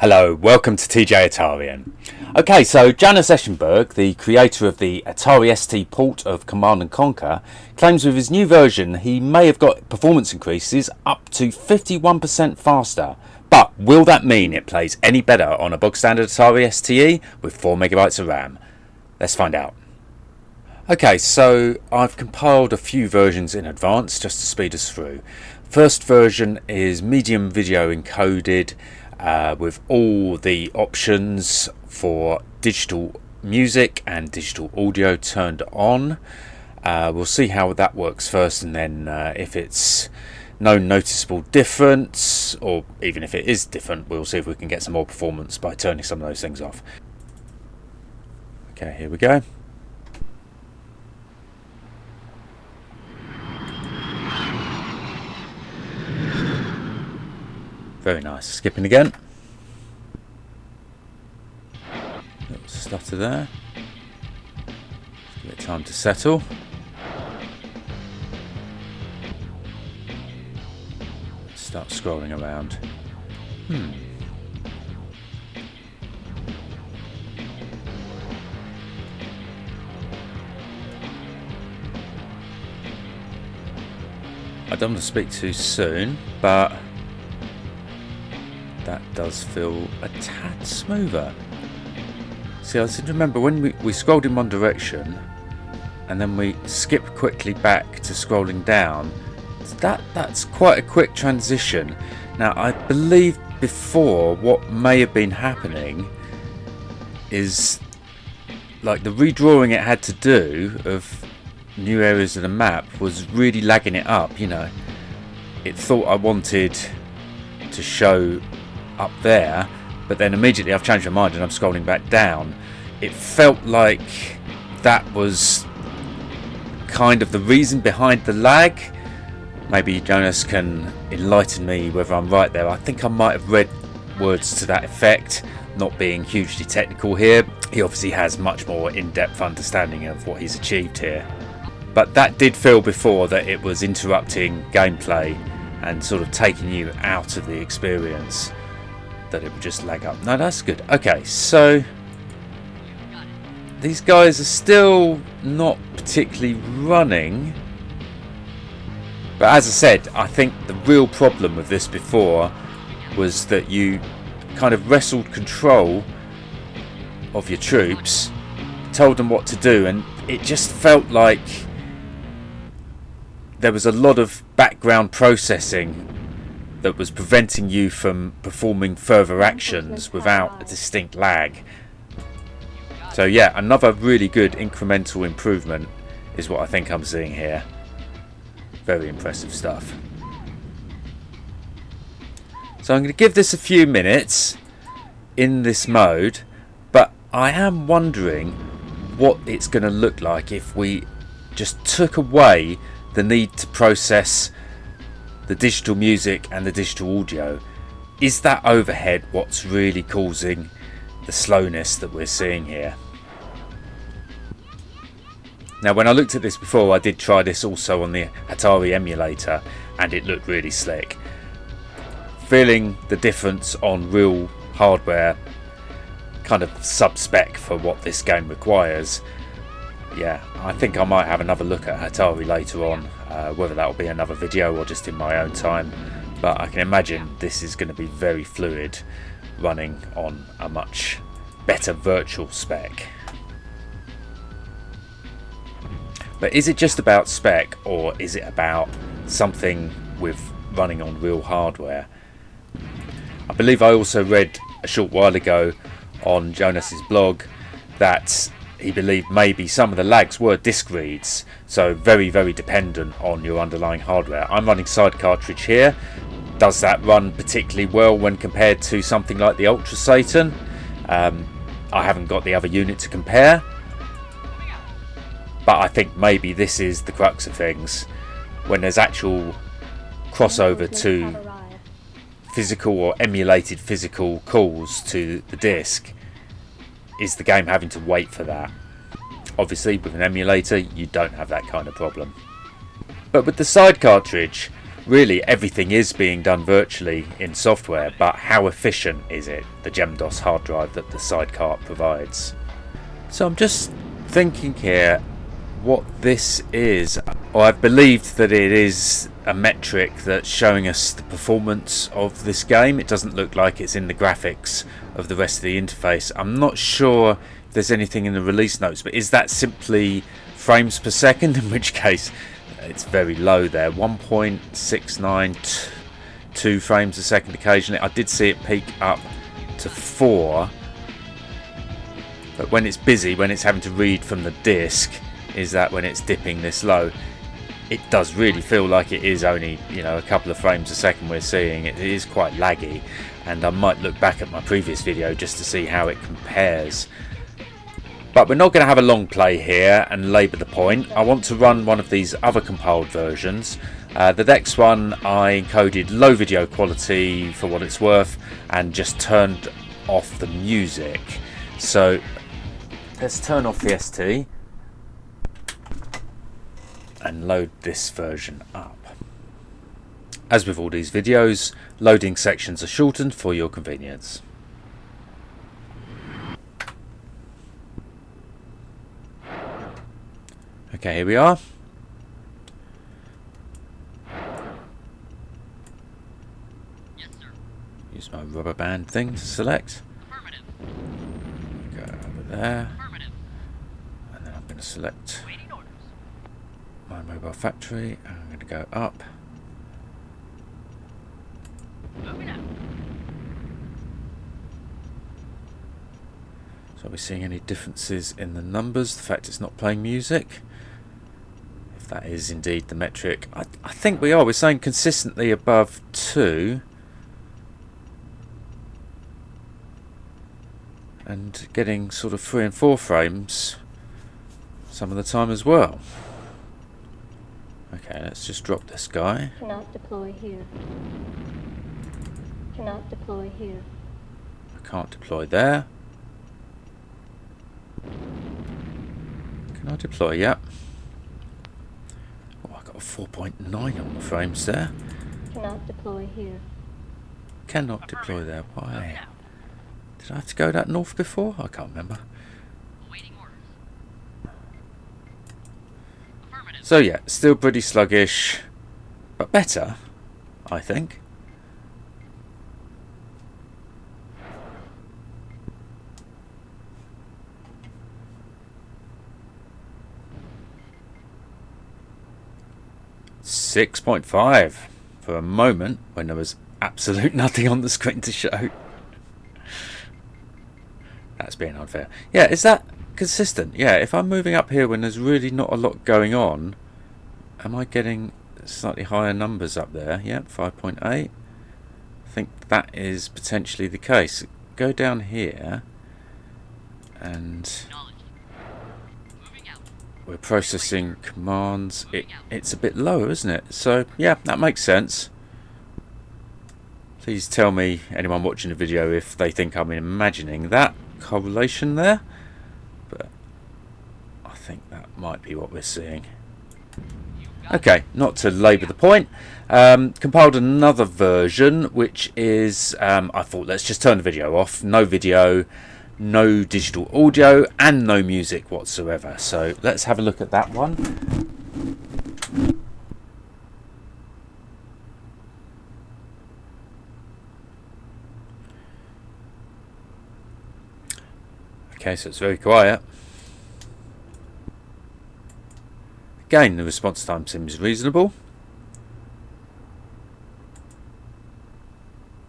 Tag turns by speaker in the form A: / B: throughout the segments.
A: Hello, welcome to TJ Atarian. Okay, so Janus Eschenberg, the creator of the Atari ST port of Command & Conquer, claims with his new version he may have got performance increases up to 51% faster. But will that mean it plays any better on a bog standard Atari STE with 4MB of RAM? Let's find out. Okay, so I've compiled a few versions in advance just to speed us through. First version is medium video encoded with all the options for digital music and digital audio turned on. We'll see how that works first, and then if it's no noticeable difference, or even if it is different, we'll see if we can get some more performance by turning some of those things off. Okay, here we go. Very nice. Skipping again. Little stutter there. Give it time to settle. Start scrolling around. I don't want to speak too soon, but that does feel a tad smoother. See, I seem to remember when we scrolled in one direction and then we skip quickly back to scrolling down. That's quite a quick transition. Now, I believe before what may have been happening is like the redrawing it had to do of new areas of the map was really lagging it up, you know. It thought I wanted to show up there, but then immediately I've changed my mind and I'm scrolling back down. It felt like that was kind of the reason behind the lag. Maybe Jonas can enlighten me whether I'm right there. I think I might have read words to that effect, not being hugely technical here. He obviously has much more in-depth understanding of what he's achieved here. But that did feel before that it was interrupting gameplay and sort of taking you out of the experience, that it would just lag up. No, that's good. Okay, so these guys are still not particularly running. But as I said, I think the real problem with this before was that you kind of wrestled control of your troops, told them what to do, and it just felt like there was a lot of background processing that was preventing you from performing further actions without a distinct lag. So yeah, another really good incremental improvement is what I think I'm seeing here. Very impressive stuff. So I'm going to give this a few minutes in this mode, but I am wondering what it's going to look like if we just took away the need to process the digital music and the digital audio. Is that overhead what's really causing the slowness that we're seeing here? Now, when I looked at this before, I did try this also on the Atari emulator and it looked really slick. Feeling the difference on real hardware, kind of sub-spec for what this game requires. Yeah, I think I might have another look at Atari later on, whether that will be another video or just in my own time. But I can imagine this is going to be very fluid, running on a much better virtual spec. But is it just about spec, or is it about something with running on real hardware? I believe I also read a short while ago on Jonas's blog that he believed maybe some of the lags were disk reads, so very, very dependent on your underlying hardware. I'm running side cartridge here. Does that run particularly well when compared to something like the Ultra Satan? I haven't got the other unit to compare, but I think maybe this is the crux of things. When there's actual crossover to physical or emulated physical calls to the disk, is the game having to wait for that? Obviously with an emulator you don't have that kind of problem. But with the side cartridge, really everything is being done virtually in software, but how efficient is it, the GemDOS hard drive that the sidecar provides? So I'm just thinking here what this is. I've believed that it is a metric that's showing us the performance of this game. It doesn't look like it's in the graphics of the rest of the interface. I'm not sure if there's anything in the release notes, but is that simply frames per second, in which case it's very low there, 1.692 frames a second occasionally. I did see it peak up to 4, but when it's busy, when it's having to read from the disk, is that when it's dipping this low. It does really feel like it is only, you know, a couple of frames a second we're seeing. It is quite laggy, and I might look back at my previous video just to see how it compares. But we're not going to have a long play here and labour the point. I want to run one of these other compiled versions. The next one I encoded low video quality for what it's worth and just turned off the music. So let's turn off the ST and load this version up. As with all these videos, loading sections are shortened for your convenience. Okay, here we are.
B: Yes, sir.
A: Use my rubber band thing to select.
B: Affirmative.
A: Go over there.
B: Affirmative.
A: And then I'm going to select
B: Waiting orders.
A: my mobile factory. And I'm going to go up.
B: Moving out.
A: So are we seeing any differences in the numbers? The fact it's not playing music? If that is indeed the metric. I think we are. We're saying consistently above 2. And getting sort of 3 and 4 frames some of the time as well. Okay, let's just drop this guy.
C: Cannot deploy here. Cannot deploy here.
A: I can't deploy there. Can I deploy? Yeah. Oh, I got a 4.9 on the frames there.
C: Cannot deploy here.
A: Cannot deploy there. Why? Did I have to go that north before? I can't remember.
B: Awaiting orders. Affirmative.
A: So yeah, still pretty sluggish, but better, I think. .5 for a moment when there was absolute nothing on the screen to show. That's being unfair. Yeah, is that consistent? Yeah, if I'm moving up here when there's really not a lot going on, am I getting slightly higher numbers up there? Yeah, 5.8. I think that is potentially the case. Go down here and we're processing commands. It's a bit lower, isn't it? So yeah, that makes sense. Please tell me, anyone watching the video, if they think I'm imagining that correlation there. But I think that might be what we're seeing. Okay, not to labour the point. Compiled another version, which is, I thought let's just turn the video off. No video, no digital audio, and no music whatsoever. So let's have a look at that one. Okay, so it's very quiet. Again, the response time seems reasonable.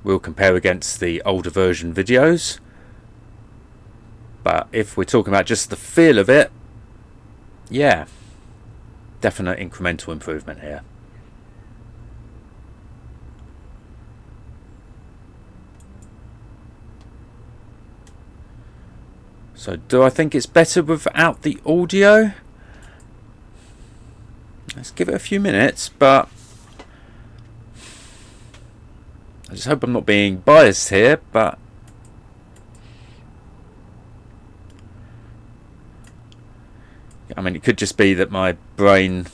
A: We'll compare against the older version videos. But if we're talking about just the feel of it, yeah, definite incremental improvement here. So do I think it's better without the audio? Let's give it a few minutes, but I just hope I'm not being biased here, but I mean, it could just be that my brain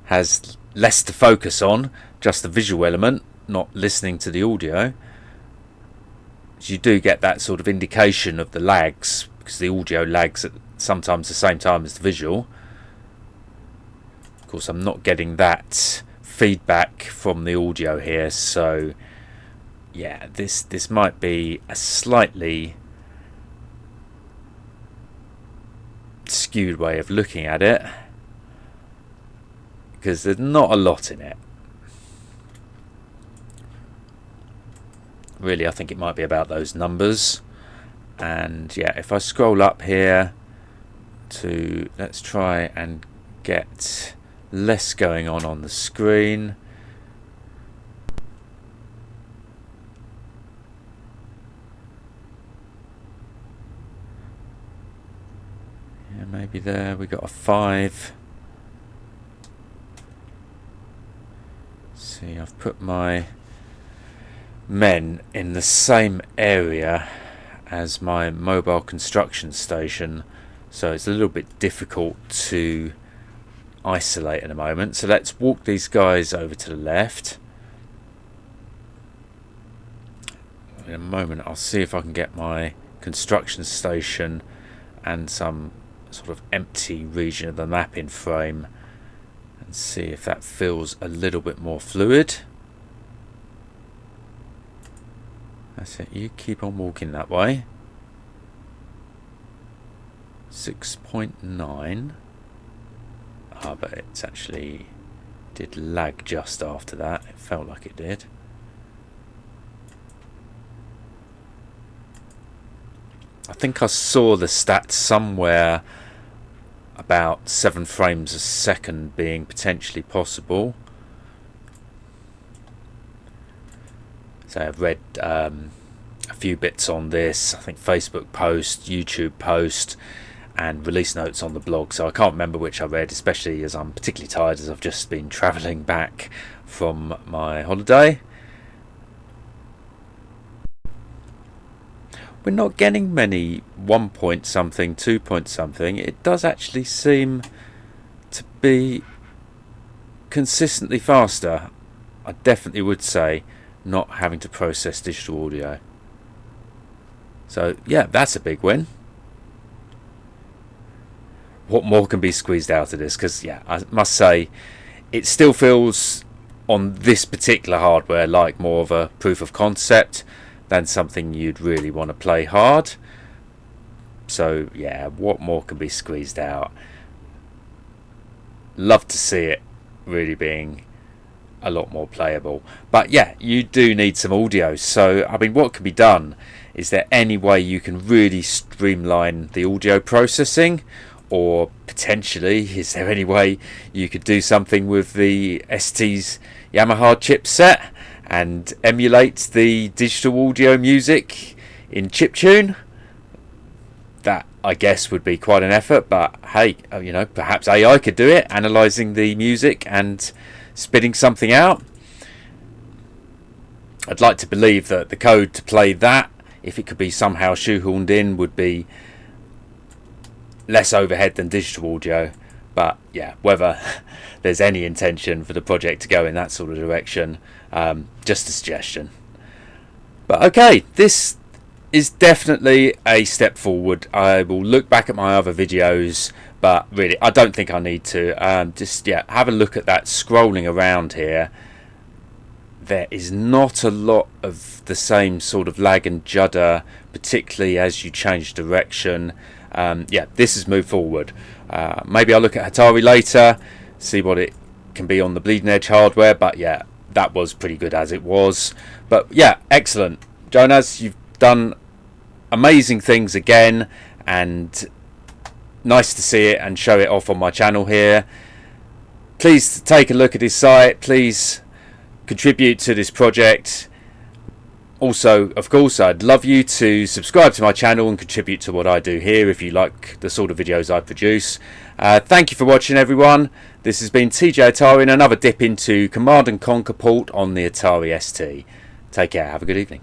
A: has less to focus on just the visual element, not listening to the audio, you do get that sort of indication of the lags, because the audio lags at sometimes the same time as the visual. Of course, I'm not getting that feedback from the audio here, so yeah, this might be a slightly skewed way of looking at it, because there's not a lot in it. Really, I think it might be about those numbers. And yeah, if I scroll up here to, let's try and get less going on the screen. Yeah, maybe there we got a 5. See, I've put my men in the same area as my mobile construction station, so it's a little bit difficult to isolate in a moment. So let's walk these guys over to the left. In a moment I'll see if I can get my construction station and some sort of empty region of the map in frame and see if that feels a little bit more fluid. That's it, you keep on walking that way. 6.9. But it's actually did lag just after that. It felt like it did. I think I saw the stats somewhere about 7 frames a second being potentially possible. So I've read a few bits on this. I think Facebook post, YouTube post, and release notes on the blog. So I can't remember which I read, especially as I'm particularly tired, as I've just been travelling back from my holiday. We're not getting many 1 point something, 2 point something. It does actually seem to be consistently faster. I definitely would say not having to process digital audio. So yeah, that's a big win. What more can be squeezed out of this? Because yeah, I must say it still feels on this particular hardware like more of a proof of concept than something you'd really want to play hard. So yeah, what more can be squeezed out? Love to see it really being a lot more playable. But yeah, you do need some audio. So I mean, what can be done? Is there any way you can really streamline the audio processing? Or potentially, is there any way you could do something with the ST's Yamaha chipset and emulate the digital audio music in chiptune? That, I guess, would be quite an effort, but hey, you know, perhaps AI could do it, analysing the music and spitting something out. I'd like to believe that the code to play that, if it could be somehow shoehorned in, would be less overhead than digital audio. But yeah, whether there's any intention for the project to go in that sort of direction, just a suggestion. But okay, this is definitely a step forward. I will look back at my other videos, but really I don't think I need to. Just yeah, have a look at that scrolling around here. There is not a lot of the same sort of lag and judder, particularly as you change direction. Yeah, this has moved forward. Maybe I'll look at Atari later, see what it can be on the bleeding edge hardware, but yeah, that was pretty good as it was. But yeah, excellent. Jonas, you've done amazing things again, and nice to see it and show it off on my channel here. Please take a look at his site, please contribute to this project. Also, of course, I'd love you to subscribe to my channel and contribute to what I do here if you like the sort of videos I produce. Thank you for watching, everyone. This has been TJ Atari and another dip into Command and Conquer port on the Atari ST. Take care, have a good evening.